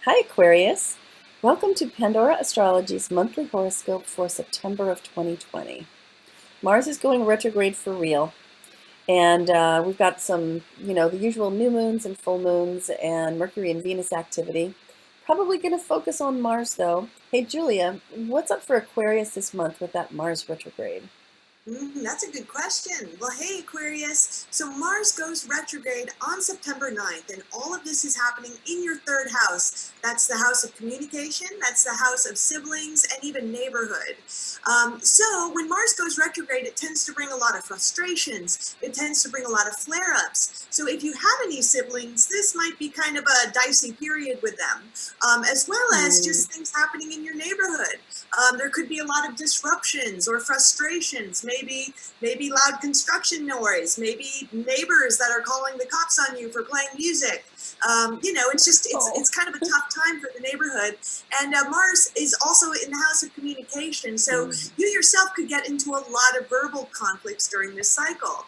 Hi, Aquarius. Welcome to Pandora Astrology's monthly horoscope for September of 2020. Mars is going retrograde for real, and we've got some, the usual new moons and full moons and Mercury and Venus activity. Probably going to focus on Mars, though. Hey, Julia, what's up for Aquarius this month with that Mars retrograde? That's a good question. Well, hey, Aquarius. So Mars goes retrograde on September 9th, and all of this is happening in your third house. That's the house of communication, that's the house of siblings, and even neighborhood. So when Mars goes retrograde, it tends to bring a lot of frustrations. It tends to bring a lot of flare ups. So if you have any siblings, this might be kind of a dicey period with them, as well as Hmm. just things happening in your neighborhood. There could be a lot of disruptions or frustrations, maybe loud construction noise, maybe neighbors that are calling the cops on you for playing music. It's just Oh. it's kind of a tough time for the neighborhood. And Mars is also in the house of communication, so Hmm. you yourself could get into a lot of verbal conflicts during this cycle.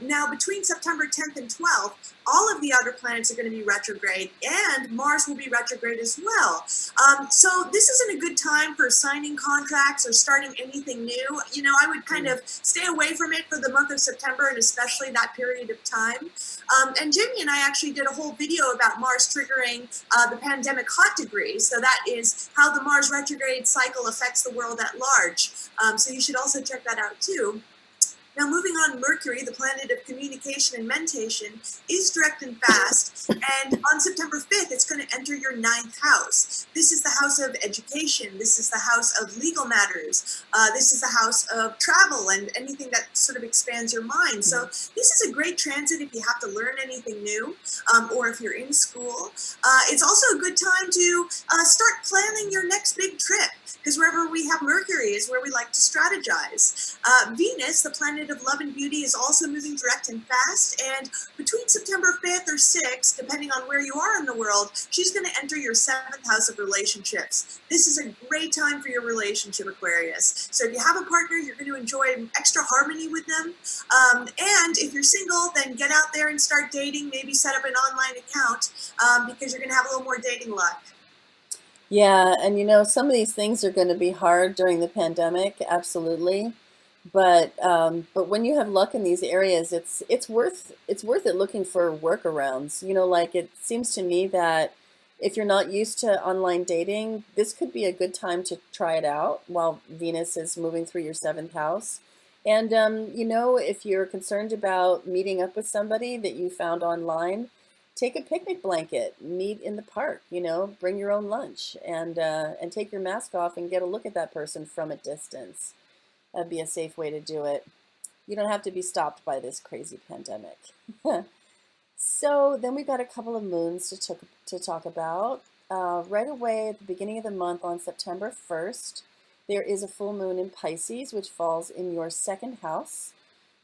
Now, between September 10th and 12th, all of the outer planets are going to be retrograde, and Mars will be retrograde as well. So this isn't a good time for signing contracts or starting anything new. I would kind of stay away from it for the month of September, and especially that period of time. And Jamie and I actually did a whole video about Mars triggering the pandemic hot degree. So that is how the Mars retrograde cycle affects the world at large. So you should also check that out too. Now, moving on, Mercury, the planet of communication and mentation, is direct and fast. And on September 5th, it's going to enter your ninth house. This is the house of education. This is the house of legal matters. This is the house of travel and anything that sort of expands your mind. So, this is a great transit if you have to learn anything new, or if you're in school. It's also a good time to start planning your next big trip, because wherever we have Mercury is where we like to strategize. Venus, the planet of love and beauty, is also moving direct and fast. And between September 5th or 6th, depending on where you are in the world, she's going to enter your seventh house of relationships. This is a great time for your relationship, Aquarius. So if you have a partner, you're going to enjoy extra harmony with them. And if you're single, then get out there and start dating. Maybe set up an online account, because you're going to have a little more dating luck. Yeah, and some of these things are going to be hard during the pandemic, absolutely. But when you have luck in these areas, it's worth it looking for workarounds. Like it seems to me that if you're not used to online dating, this could be a good time to try it out while Venus is moving through your seventh house. And if you're concerned about meeting up with somebody that you found online, take a picnic blanket, meet in the park, bring your own lunch and take your mask off and get a look at that person from a distance. That'd be a safe way to do it. You don't have to be stopped by this crazy pandemic. So then we got a couple of moons to talk about. Right away at the beginning of the month on September 1st, there is a full moon in Pisces, which falls in your second house.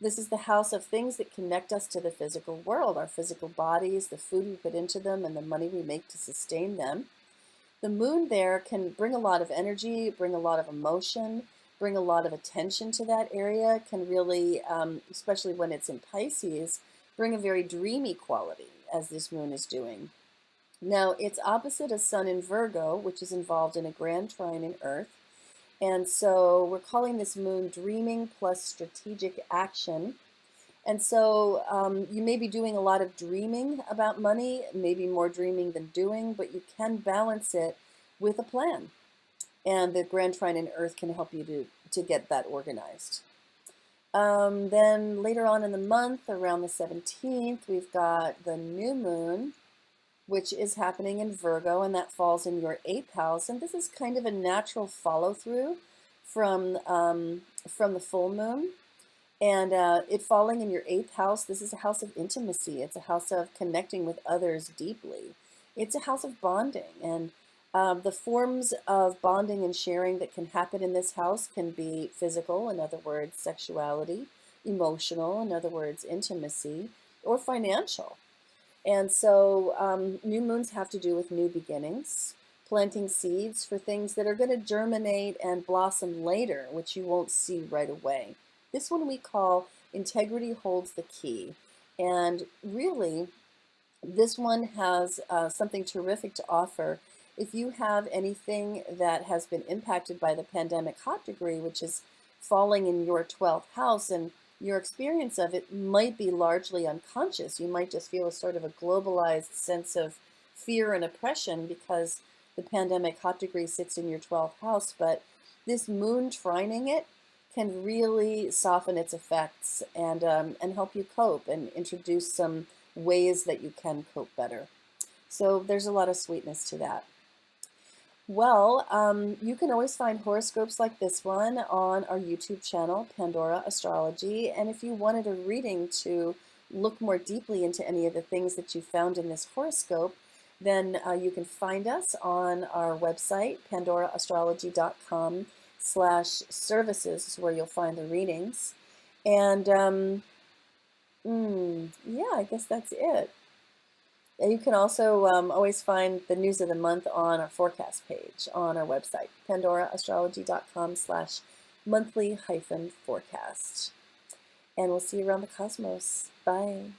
This is the house of things that connect us to the physical world, our physical bodies, the food we put into them, and the money we make to sustain them. The moon there can bring a lot of energy, bring a lot of emotion, bring a lot of attention to that area, can really, especially when it's in Pisces, bring a very dreamy quality, as this moon is doing. Now, it's opposite a sun in Virgo, which is involved in a grand trine in Earth. And so we're calling this moon dreaming plus strategic action. And so you may be doing a lot of dreaming about money, maybe more dreaming than doing, but you can balance it with a plan. And the Grand Trine in Earth can help you to get that organized. Then later on in the month, around the 17th, we've got the new moon, which is happening in Virgo, and that falls in your eighth house. And this is kind of a natural follow through from the full moon. And it falling in your eighth house, this is a house of intimacy. It's a house of connecting with others deeply. It's a house of bonding. And the forms of bonding and sharing that can happen in this house can be physical, in other words, sexuality, emotional, in other words, intimacy, or financial. And so new moons have to do with new beginnings, planting seeds for things that are going to germinate and blossom later, which you won't see right away. This one we call integrity holds the key. And really, This one has something terrific to offer. If you have anything that has been impacted by the pandemic hot degree, which is falling in your 12th house, and your experience of it might be largely unconscious. You might just feel a sort of a globalized sense of fear and oppression because the pandemic hot degree sits in your 12th house. But this moon trining it can really soften its effects and help you cope and introduce some ways that you can cope better. So there's a lot of sweetness to that. Well, you can always find horoscopes like this one on our YouTube channel, Pandora Astrology. And if you wanted a reading to look more deeply into any of the things that you found in this horoscope, then you can find us on our website, pandoraastrology.com/services is where you'll find the readings. And yeah, I guess that's it. And you can also always find the news of the month on our forecast page on our website, pandoraastrology.com/monthly-forecast. And we'll see you around the cosmos. Bye.